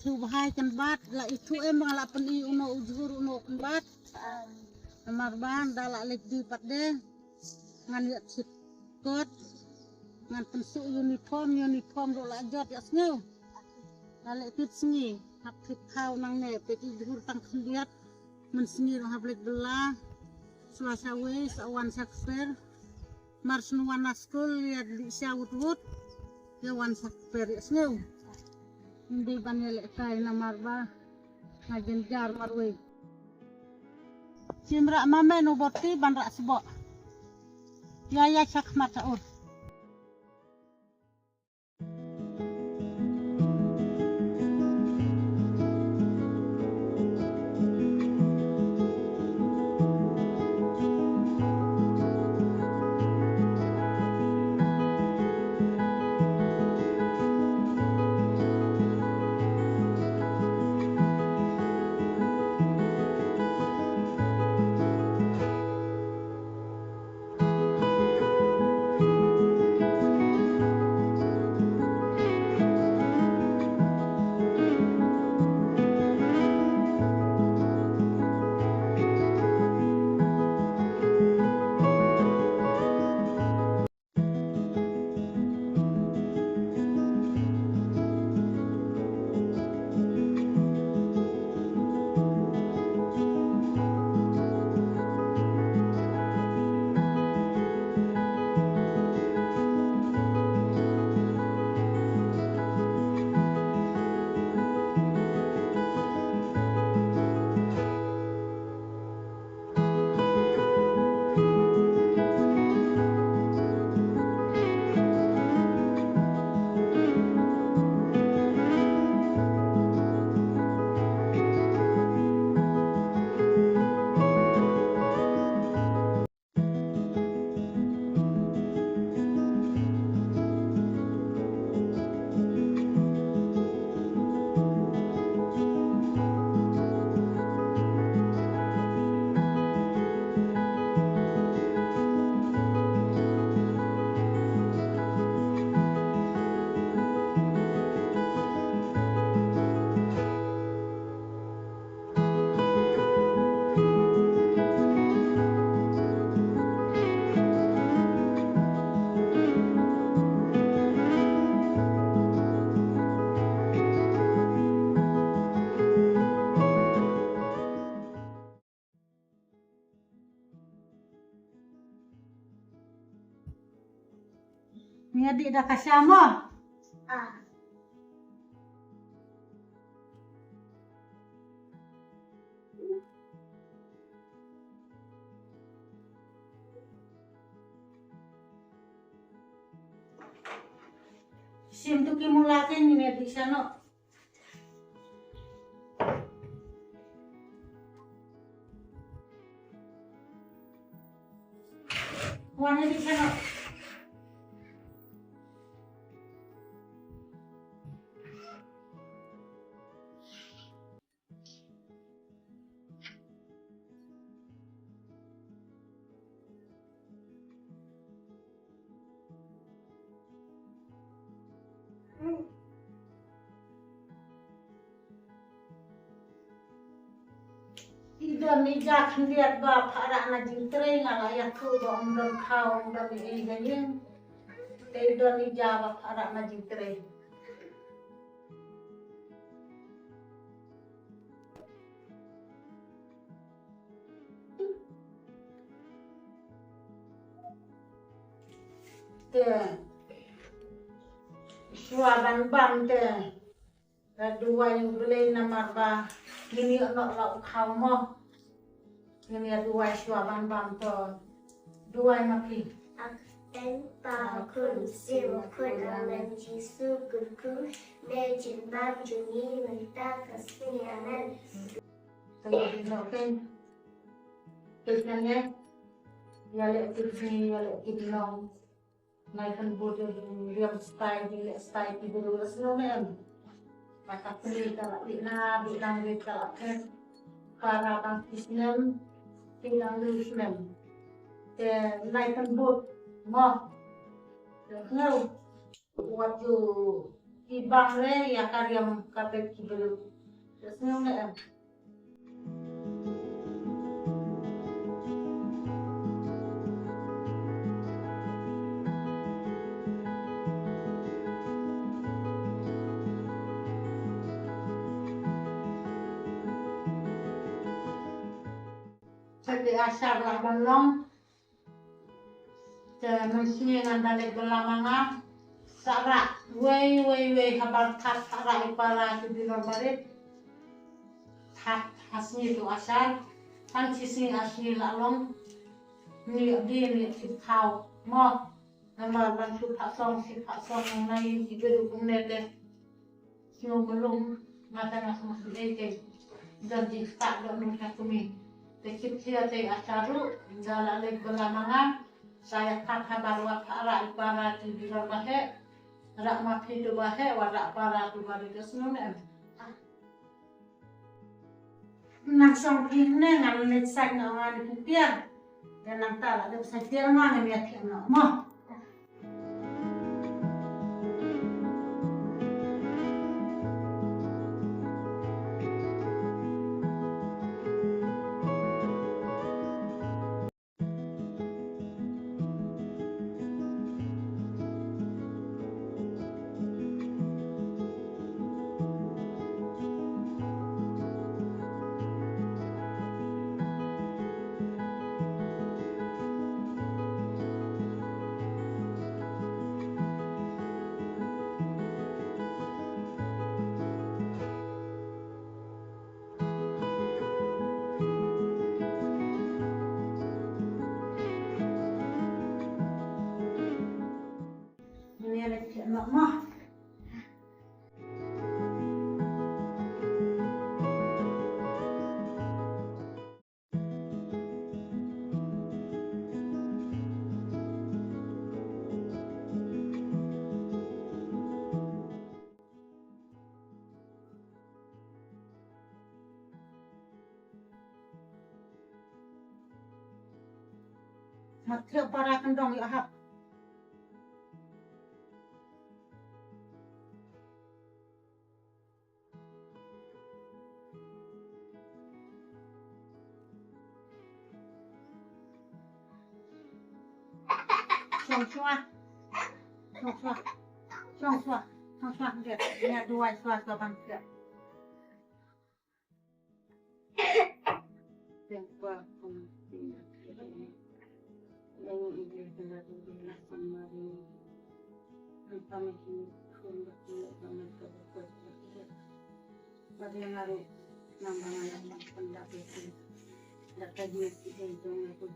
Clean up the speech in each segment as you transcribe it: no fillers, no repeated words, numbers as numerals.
thu bahai kan bat la itu emang la peni uno ujur uno kan bat amar ban dala lek di pat de ngan liat sikot ngan pensu uniform do la jot ya sneu dala pit sngi hap pit thau nang ne pit ujur tang khliat men sngi ro hab lek bela selasa wes awan sakper mars nuwana skul liat di sawut ya wan sakper ya sneu hindi banele kay na marba ngajin jar marwe simra mame no boti banra sebo ya sak mata ur ni adik dah kasama sim tu kimulakin ni adik sana warna di sana Ida mijak lihat bap arak na jintre ngala ya ku do ondon khau ondon ni gayen te do ni jawab arak na jintre te suaban bam te dua yang beli nama ba gini nak lau kau mo gini dua suaban bam to dua maki En pa kun sim kun amen jisu kuku ne jimbab juni merita kasih amen. tengok di noken kesanya ya lek tiji ya lek kidinong naikkan bodoh diam style tidur resno men maka beli kalau bilang kalau kan para bang Islam bilang Islam naikkan bot mo ngau waktu ibang re ya karyam kapet kibelu. Terus nunggu Jadi asar lah belong, mesti ngandale belamanga, sarak, wei kabar tat sarak ipara di barit, tat asni itu asar, kan sisi asni lalong, ni sipau, mo, nama bantu pasong yang lain di gedung nete, semua belum mata masuk eke, dan di start dan nusa kumi. Tekip siya tay asaru, dalalek belamanga, saya kata barwa para ipara di bilar bahe, rak mapi tu bahe, warak para tu bari kesnunem. Nangsong kine ngalit sak ngani pipian, dan nang tala de sa tiar ngani miat kena mo. Ini kena mo. Matrio para kendong ya hap. Song dia dua suara bangsa. Tempat yang ini adalah dunia kemarin. Kami ini sudah pada yang lalu namanya yang pendapat itu. Data dia itu yang aku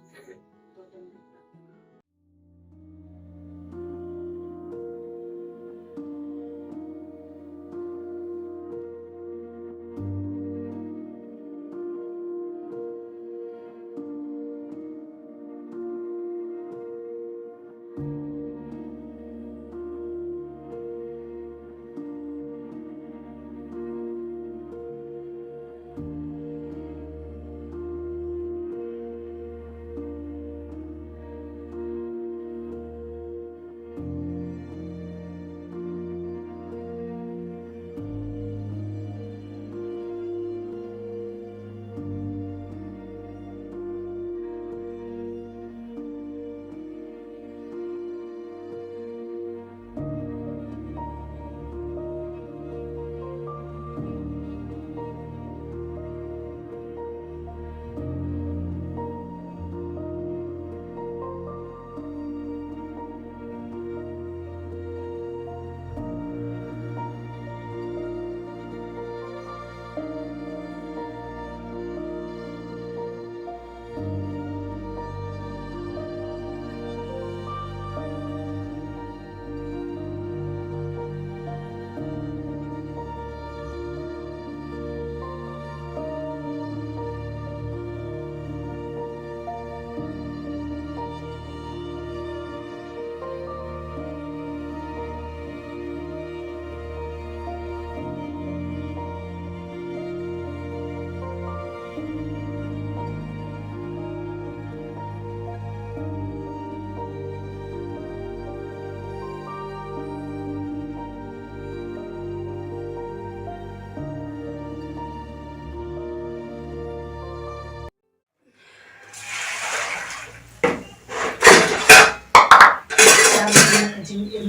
jing im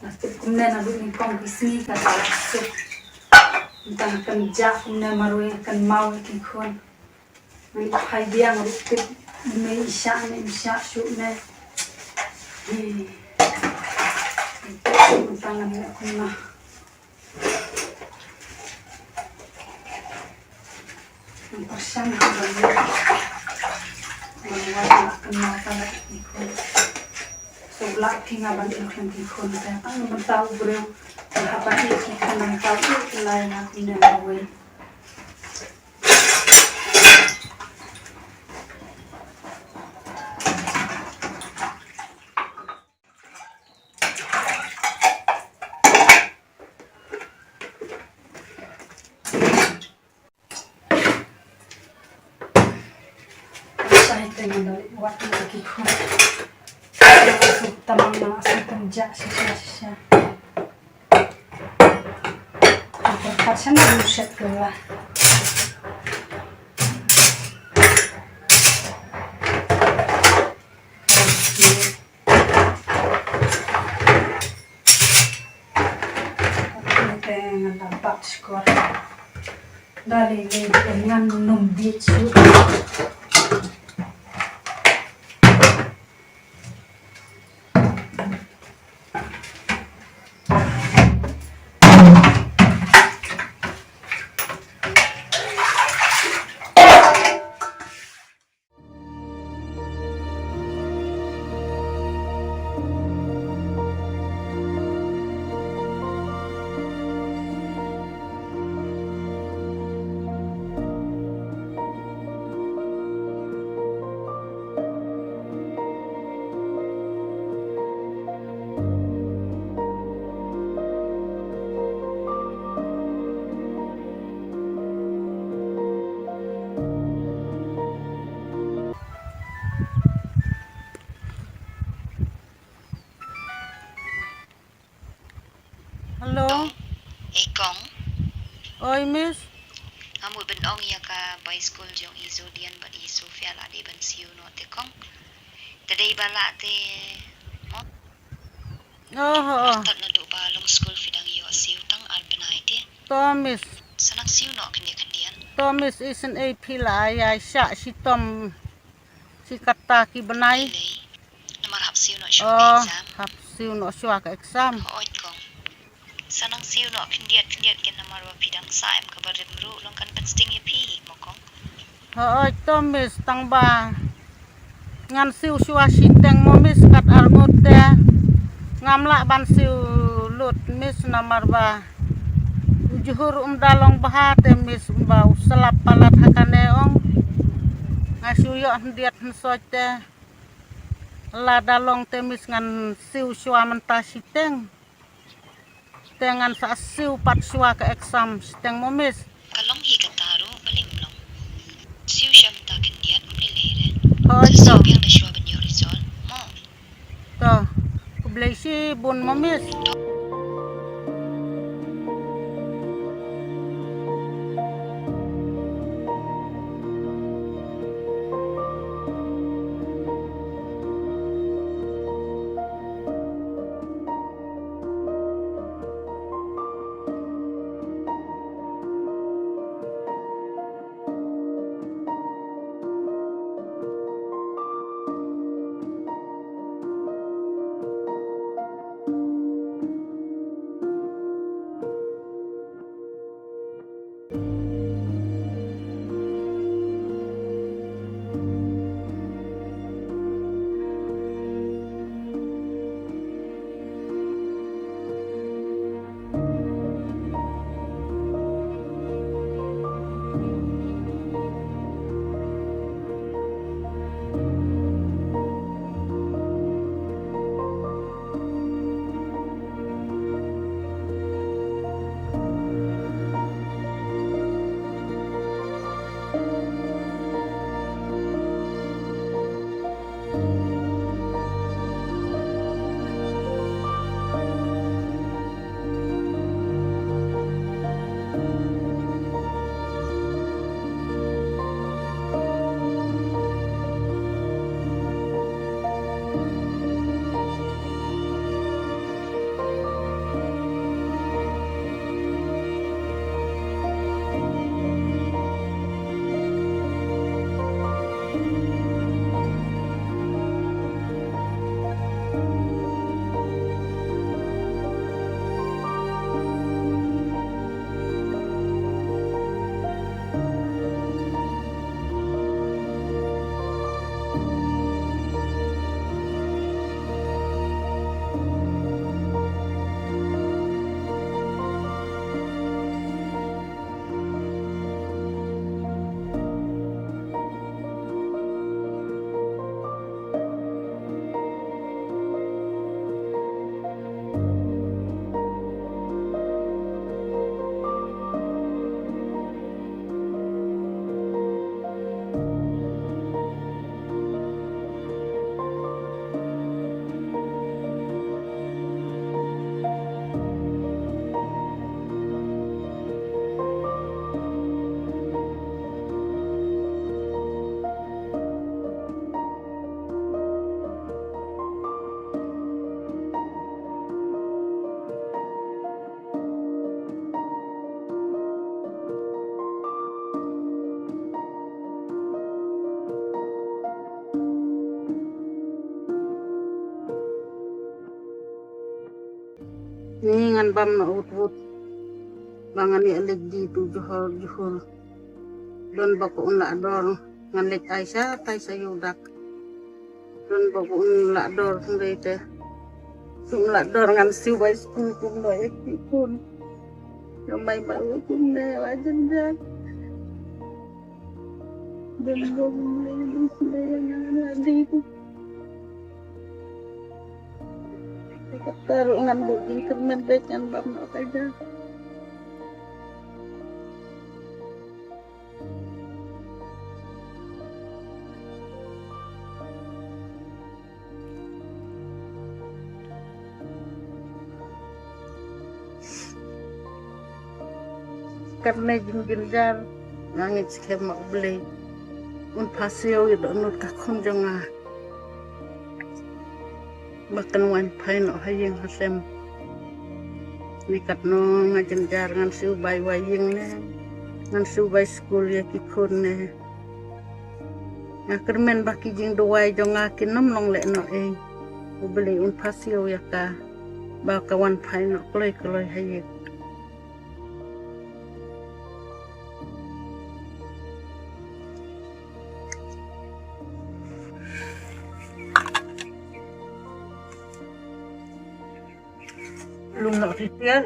nasi kumne na lu ni kong kisni ka ta sup tang kan ja kumne marui kan mau ki khon mai phai dia ngru te me isha shu ne tang ni kumna pasang ka ba wala kenal sama ikon sebelah tinggal bantu ikon saya kan belum tahu bro apa sih kan tahu lain aku tidak tahu saya tengah dari waktu ikon tamang na asal kerja sisa terpaksa na buset kelah dengan dampak skor dari dengan numbit su Halo, Kong, oi miss, kamu benong ya ka by school jong izo dian ba iso fiala de ban siu no te kong. Tadai bala te mo oh, tat na do ba long school fidang yo siu tang al benai te. Thomas, Sanang siu no kandian. Thomas isen AP la ya sya si Tom si kata ki benai, Ilay, namarap siu no show exam. hap siu no syua ka exam. Hoot kong. Sanang siu no kandian kin namarwa fidang saim ka barim ru long kan pensting ya pi mo kong. Oi Thomas tang ba ngan siu syua si teng mo miss kat arngut te ngamla ban siu lut miss namar ba juhur dalong baha te miss ba uselap palat hakaneong ngasiu yo ndiat nsote la dalong te miss ngan siu syua menta si teng tengan sa siu pat syua ke exam si teng mo miss Kalong hi kataru balim long. Siu siya mata kandian umlilere. oi Sa to yang da syua ban yo resol. Mo. to kublai si bun mo miss Ni ngan bam na ut bangan ni alig di tu juhur don bako un la dor ngan lek Aisyah tai sayudak don bako un la dor sendiri teh sung la dor ngan siu bai school kum lo ek pun yo mai baru kum ne wajan jak don bom le ngan adi tu Taruh ngan buging kemen dek ngan bam na kaja karena jingjar ngangit skema beli un pasio itu nut kakon jonga bahkan wan pain no hayeng hasem nikat no ngajenjar ngan siu bai wayeng ne ngan siu bai school ya kikun ne ngakermen baki jing doai jonga kinom long le no beli un pasio ya ka ba kawan pain no kloi hayeng lung nak sisian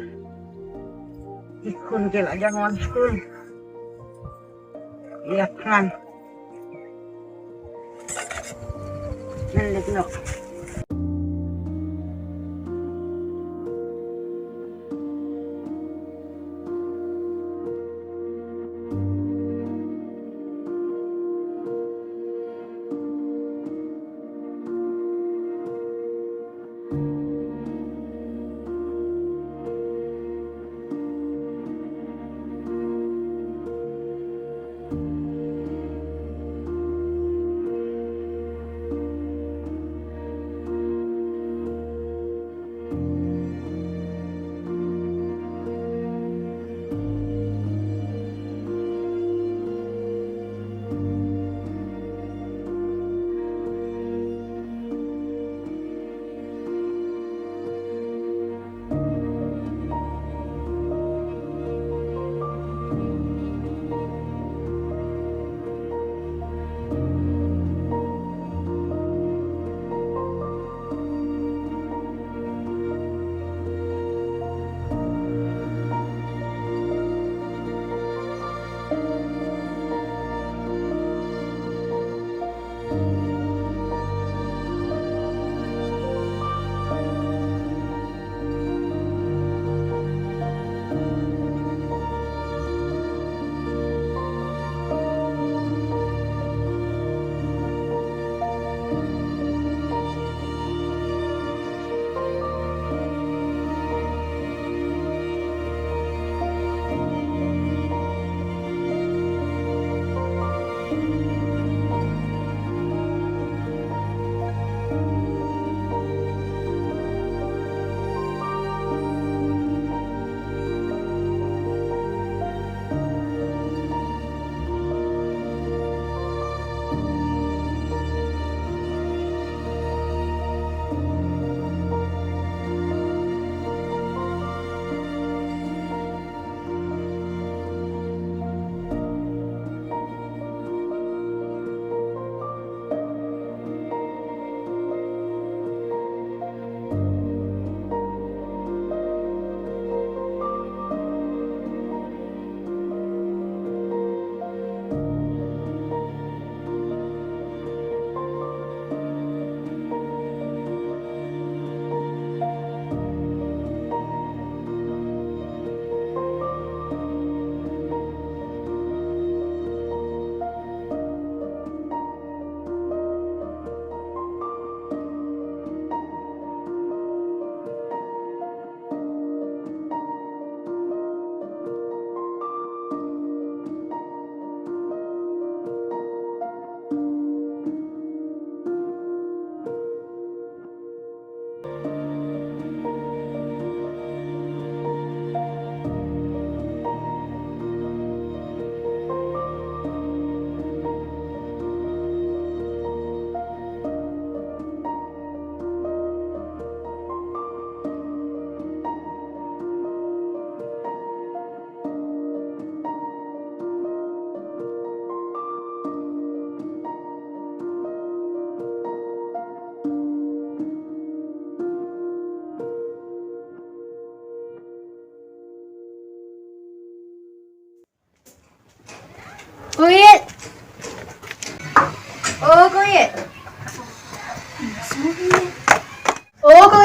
ikun gel aja ngawan school ya kan nelik nok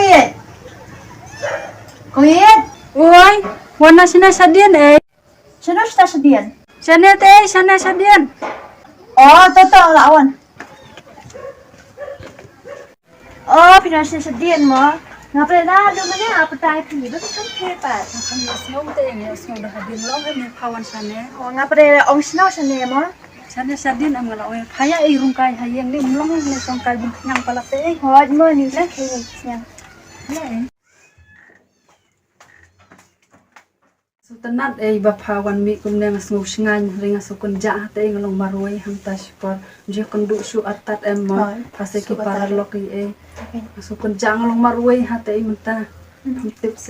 Kuya. Kuya. Oi, wana sina sadian Sino siya sa diyan? sana sadian. Oh, totoo lawan. Oh, pinasya sa diyan mo. Nga pala na, duman na, apa tayo pili. Bakit kang krepat? Asngom te ini asngom dah hadin long ni pawan sana. Oh, nga pala ong snow sa niya mo. Sana sadian am ngala oi haya rungkai hayang ni mlong ni songkai bintang pala te. Hod mo, ni sa kaya siya. So tanat bapawan mi kum ne ngas ngau shngan ringa sukun ja te ngalong maroi ham taspor je kundu su atat emma pase ki para loki sukun ja ngalong maroi ha te menta tips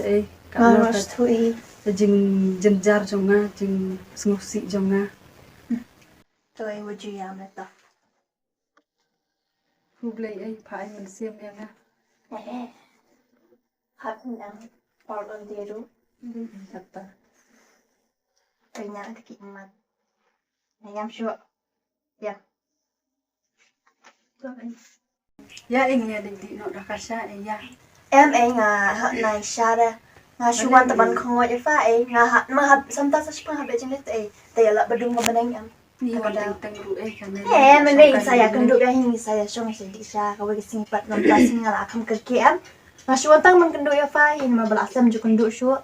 ka Mas tui. jing jenjar jonga jing sngusi jonga Tui wuju yam na to. hublei pai men sim ya nga Hat nang parlon diru. kata Kanya ang taki mat. Ayam sure. Ya. ya ingnya di no dakasha ya Em nga hat nai shara. Nga shuwan taban kongo ifa nga hat mahab samtas sa shpang habe jenet tayala badung nga banang am. ni wan teng ru kan Mending saya kenduk yang ini saya syong sedih saya kau bagi singipat nonton singal akam kerja am. Nga shuwan tang man kenduk ifa ini ma belasam ju kenduk shu.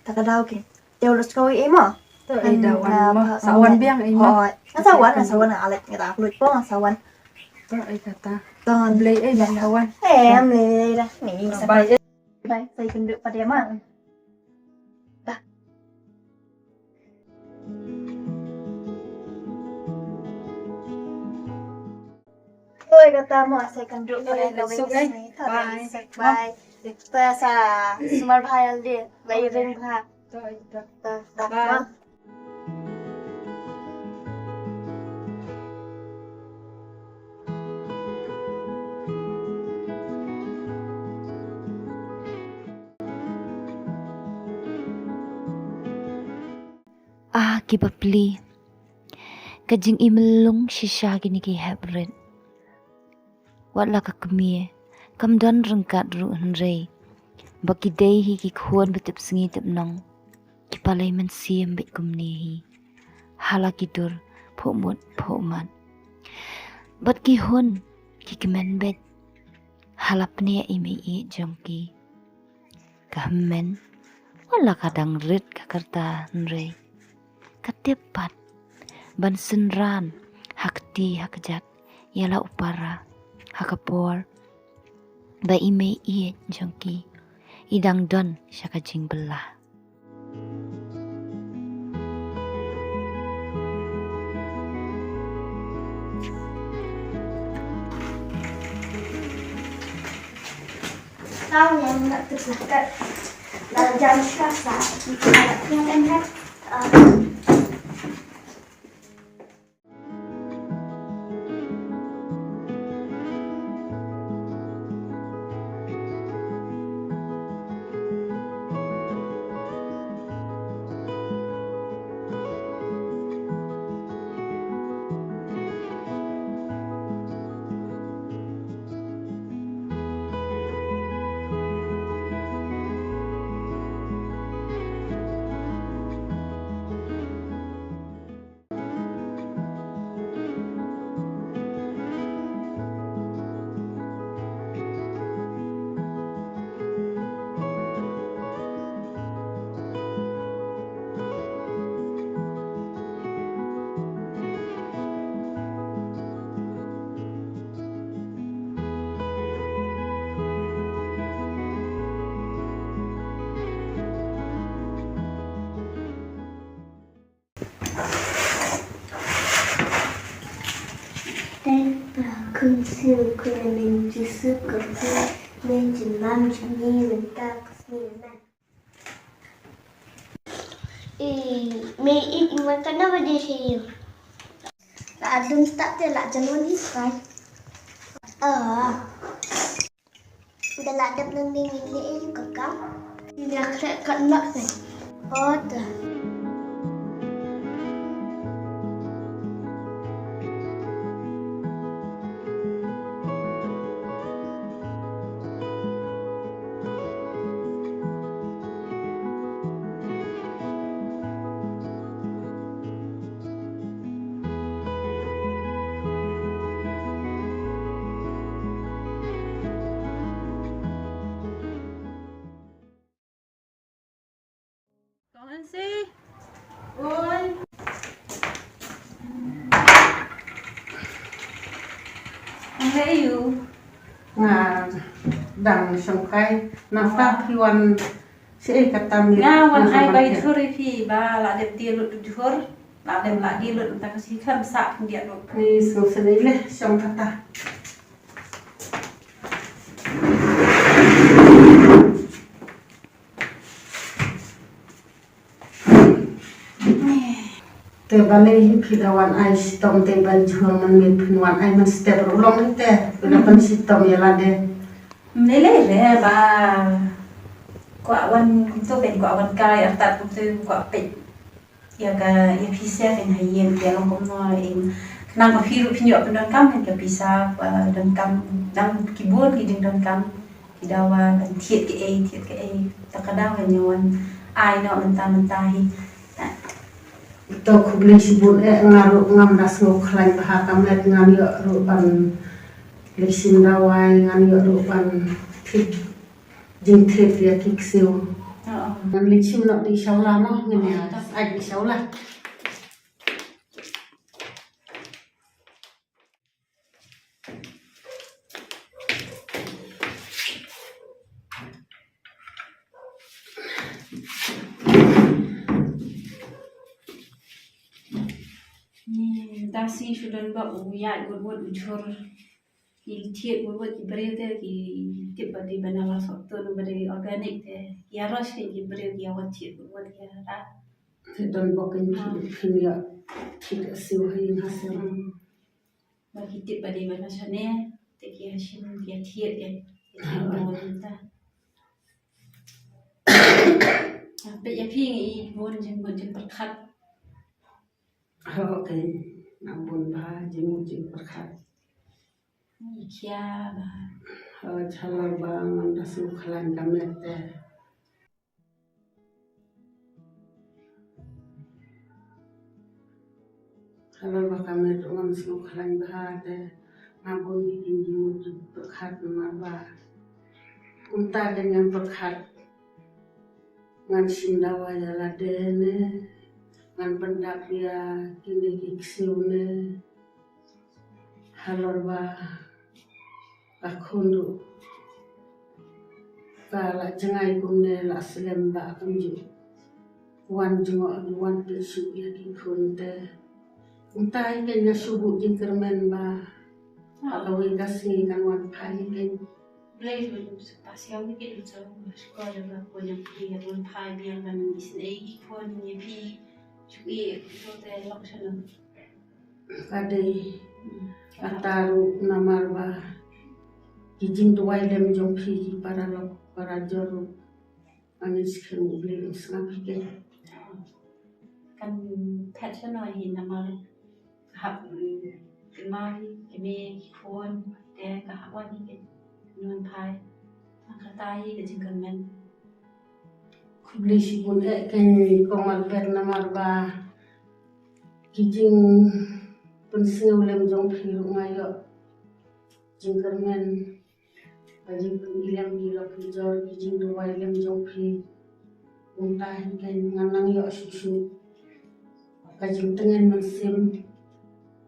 Takadaw kin. Teolus kau emo. to dawan ma sawan biang ma Sawan alat ngata kulit po sawan. to kata Ton. blei bapawan Em lele dah. Ni bai Baik, saya kenduk pada emang. Dah. Oi, kata mo, saya kenduk pada Besok, sini. bye. Bye. Pasa, sumar bahayal dia. Bayi ring bah. to Bye. Kibapli. Kajing imelong shisha gini ki hebret. Wala ka kemie. Kamdan rengkat ru henrei. Baki day hi ki kuan betip sengi tip nong. Kipalay man siyem bet kumnihi. Hala kidur pomut. Bat ki hun ki kemen bet. Halap niya imi i jongki. Kahmen. Wala kadang rit kakarta henrei. Katipat ban senran hakti hakjat yala upara hakapor ba ime iet jongki idang don syaka jing belah Tahu yang nak terdekat dalam jam kasa yang enak Kun siêu kun mình chỉ sức cực nên chỉ mang chỉ nhi mình ta có nhiều này. May eat iman ka na ba di siya? Adun tak te la jalan ni sai. Dala dap nang ding ni ka ka. Dia krek kat mak sai. Oh ta. sih. Oi. Ngayu. Nga dang sangkai nafta piwan si katam Wan ai bai thuri phi ba la dem ti lut jur. La dem la di lut ta kasi kham sa dia lut. ni sosai le sang kata. Te balai pidawan ai sitom te bal jual man mit pinwan ai man step rolong te pinapan sitom ya lade. Nilai le ba. Kwa wan to ben kwa wan kai atat tu kwa pe. Ya ka ya pisa ben hayen ya long kom no in. Nang ka phiru phinyo pendon kam kan ka pisa dan kam dang kibun ki ding dan kam kidawa kan thiet ke e takadaw kan yon ai no mentah hi. Ito kubli sibuk ngaru ngam das ngukhlai baha kamet ngam yo rupan lisim dawai ngam yo rupan thik jing thik ya kiksiu ngam lisim no di shaula no ngene ai di shaula Dasi sudah ba uya buat ucur ki thiet buat ibre te ki tip di banala sokto no bari organik te ya ros ki ibre ki awat thiet buat ya ra don bokin kin ya thik siu hin hasem ba ki tip di banala chane te ki hasin ki thiet ya buat ta pe ya phi ngi buat jeng perkhat okay nabun bah jing perkhat kia ba chalar ba ngam das ngukhlai kamet te chalar ba kamet ngam ngukhlai bah te nabun jing perkhat ba unta dengan perkhat ngan sindawa ya ladene ngan pendak ya kini kiksiune halor ba akundu kala jengai kumne la selem ba kunju wan jungo wan pisu ya kikunte untai kenya subuh jingkermen ba agawi kasih kan wan pai ken Play with passion ni kita macam sekolah juga punya pria pun pai biar kan isnei ikon ni pi cui itu teh laksana kadai ataru namar ba kijing tuai lem jong pi para lok para joru angin sekian beli setengah pikir kan passion ni nama hab kemari kami ikon teh kahawan ni non pai angkatai ke jengkemen beli si pun ken kongal ber namar ba kijing pensiu lem jong pi ngayo jingkermen bajing ilem ilok jor kijing tuai lem jong pi untah ken nganang yo susu kajing tengen mesim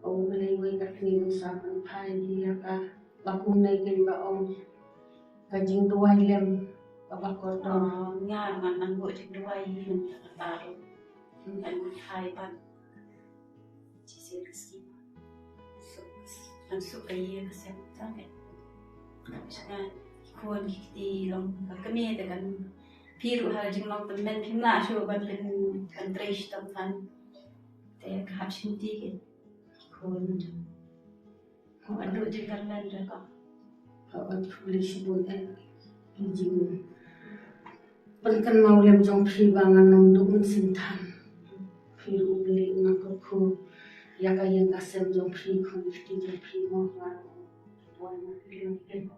au beli wei katni musapan pai dia ka bakung nai ken ba om kajing tuai lem babakor dong nga nang buat dua ini taruh dan hai pan cisi rezeki langsung aja kesehatan kan misalnya ikon di long kami dengan piru hal jeng long temen pimna syu ban pen kantrish tampan te kahap shinti ke ikon aduh jengkar lan raka awat beli si pun kijing penken mau lem jong pi bangan nom duk sintan piru beli nakoku ya kayang kasem jong pi kun ti jong pi mo ngan tuan lem ken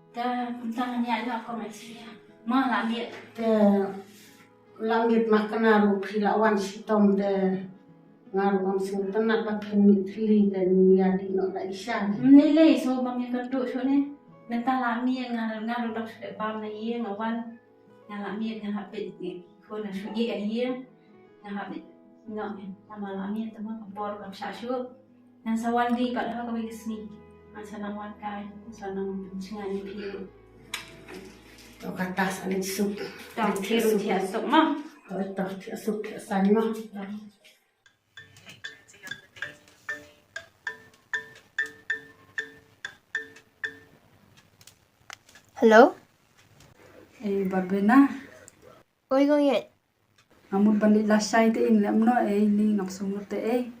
ta tangannya ada aku masih mah langit te langit makna ru pi lawan sitom te ngaru am sing tenat ba pen mitli dan ya di no da isya nilai so bang yang kedua so ni mentah lami yang ngar dak bam na ye ngawan ngalami yang hapit ni khôn là suy nghĩ ấy nhà hợp này ngọn này làm mà làm miên tao mang bò làm sao chưa nàng sawan di pada hak kami kesini masa nang wan kai masa nang pencingan ni piru tao kata sana sup tang piru dia sok mah tao sup sana Hello? barbena Oi gong yet. amut bandit lasai te in lam no ni ngap sumur te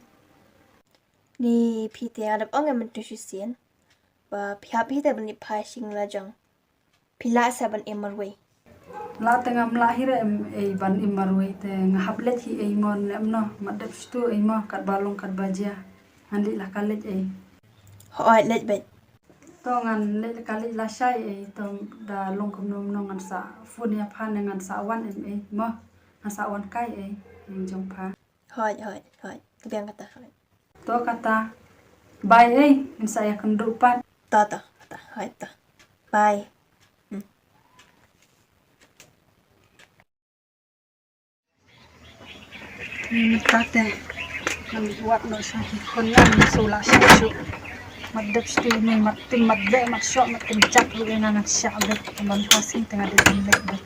Ni pi te adap ong em tu sien. Ba pi ha pi te ban ni pai sing la jang. Pi la sa ban emarway. la tengah melahir ban imarwe te ngahaplet hi mon lam no madap stu mo kat balong kat baja andi lah kalet Hoi let bet. tongan le kalet lasai to da long kum nom no ngan sa fun ya phan ngan sa wan mo ngan sa wan kai yang jong pha Hoi. Kebiang kata hoi. to kata bye in saya kendupan Ta kata hoi ta. Bye. kate kan buat no sa kon ngan sula syu madap sti ni matim madde mat syo mat kencak lu ena nak syabet teman pasti tengah di lek bet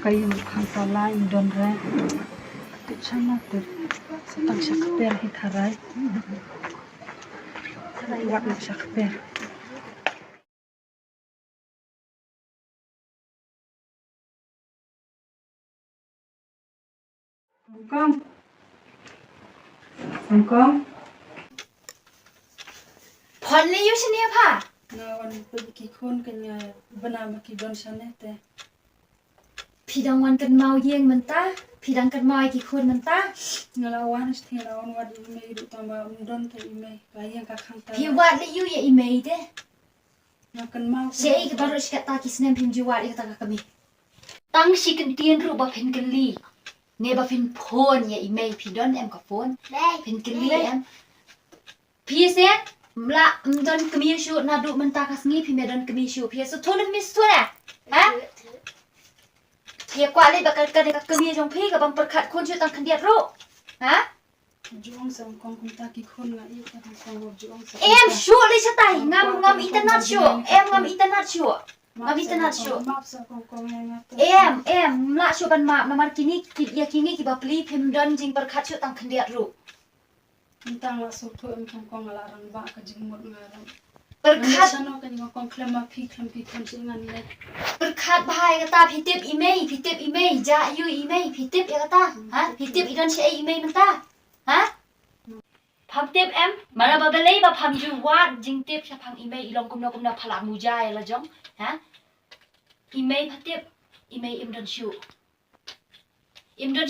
kayu khantala indon re tu chana tu setang syakper hitarai sarai wat nak syakper Hongkong Pon li yu sini apa? nawan pergi kon kenya benama ki don sanete Pidang wan kan mau yeng mentah. Pidang kan mau ki khun mentah. ngelawan lawan wad me hidup tambah undon te ime kaya ka khanta Pi wat li yu ya imei de. makan mau Sei ke baru sikat ta ki snem pim jiwat ya kata kami. Tang si kan tien ru ba phen kan li ne ba phen phone ya email pi don em ka phone phen kan li em pi se mla don kami shu na du menta ka sngi pi me don kami shu pi so thon mi stu na ha Thia kwa le ba ka ka kami jong pi ka bam perkhat khon shu tang kan diat ru ha juang sang kong kunta ki khon nga i ka sang juang sang em shu le cha tai ngam internet shu em ngam internet shu ngam internet shu map sa kong nga em mla shu ban ma namar kini ki ya kini ki ba pli phim don jing perkhat shu tang kan diat ru Entang la so to em kong la ran ba ka jingmot ngaram perkhat Sano kan yung kong klema pi kon singan le berkat bahaya kata pitip email ja you email pitip ya kata ha pitip idan si email menta ha pham tip em mana ba belai ba pham ju wat jing tip sa pham email ilong kum na phala muja ya la jong ha email patip email im don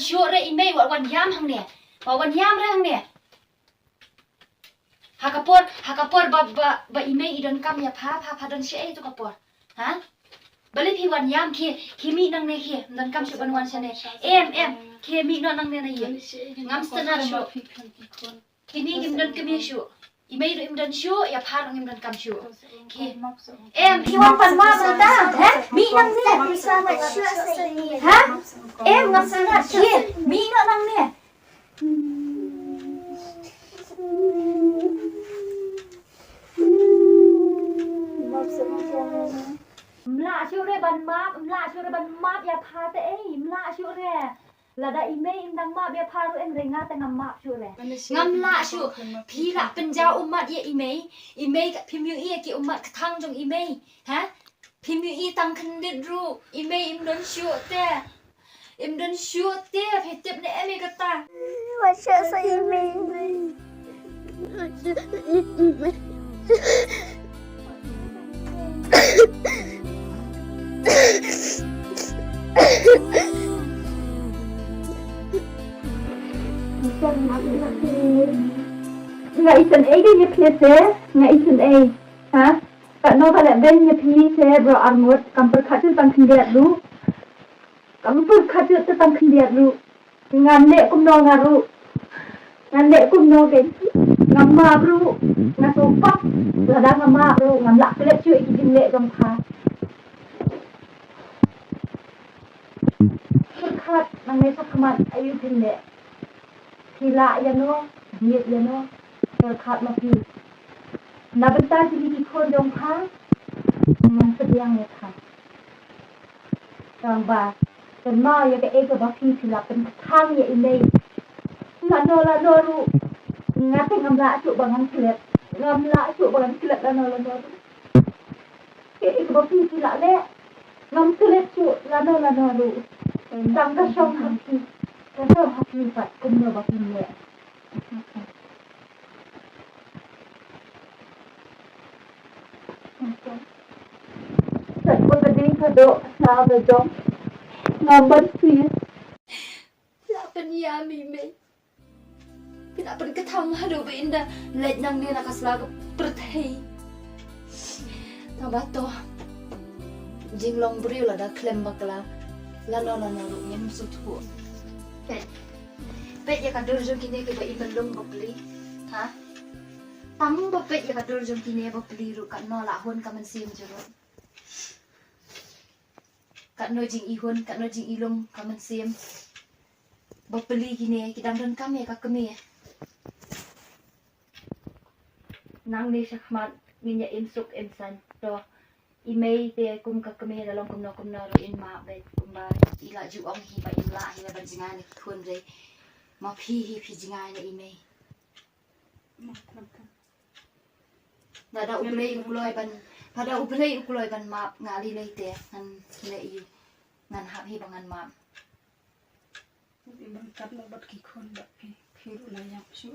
shu re email wa wan yam hang ne wa wan yam re hang ne hakapor ba email idon kam ya pha don si tu kapor ha balik pi wan yam ki mi nang ne ki dan kam ban wan sane em ki mi no nang ne na ye ngam stana shu ki mi gim dan kemi shu email im dan shu ya pha nang im dan kam shu ki em pi wan pan ma ta ha mi nang ne Selamat syuk ha em ngam stana ki mi no nang ne mla shu re ban map ya pha te mla shu re la da email im dang map ya pha ru em re nga ta ngam map shu re ngam la shu phi la penja umat ye email ka phim yu ye ki umat thang jong email ha phim yu i tang khan dit ru email im don shu te phe tip ne em ka ta Wa syuk sa email. nggak isen kan ya piese nggak isen ha kak no kalau ben ya piese bro armut kampur kacau tentang kendiat lu kampur kacau tentang kendiat lu ngandek kum no ngaru ngandek kum no ke ngamma bro ngasupak ada ngamma bro ngamlak kelek cuy kijin lek dong ha berkat nangis kemat ayu tinde sila ya no diet ya no berkat mafi na bentar jadi kon dong ha nang sediang ya ha dong ba kenma ya ke ego mafi sila pen thang ya ini la no ru ngate ngamla cu bangan kelet ngamla cu bangan kelet la no ke ego mafi sila le ngam kelet cu la no ru dang ka shong haki pat kum no ba kin le Sat ko ta ding ka do sa ba dong ngam si Lapan ya mimi. Kita pergi ke tamu hadu benda lej nang dia nak aslaga perthei. Tabato. Jing long beriu lah dah klem bakla. Lano ru nyem sutu. Pet ya kadur jong kini ke ba imelung beli. Ha? Tamu ba pet ya kadur jong kini ba beli ru kat no la hun kaman sim jero. Kat no jing ihun, kat no jing ilung kaman sim. Bapeli gini kidang dan kami ka kami nang ni sakmat minya insuk insan to imei te kum ka kami dalam kumno ro in ma be kumba ila juang hi ba ila hi ba jingan ni thun re ma phi hi phi jingan ni imei Dada ublei ukuloi ban ma ngali le te ngan le i ngan hap hi bangan ma Ibang kat mo bat ki khon ba ki khiru la yang su.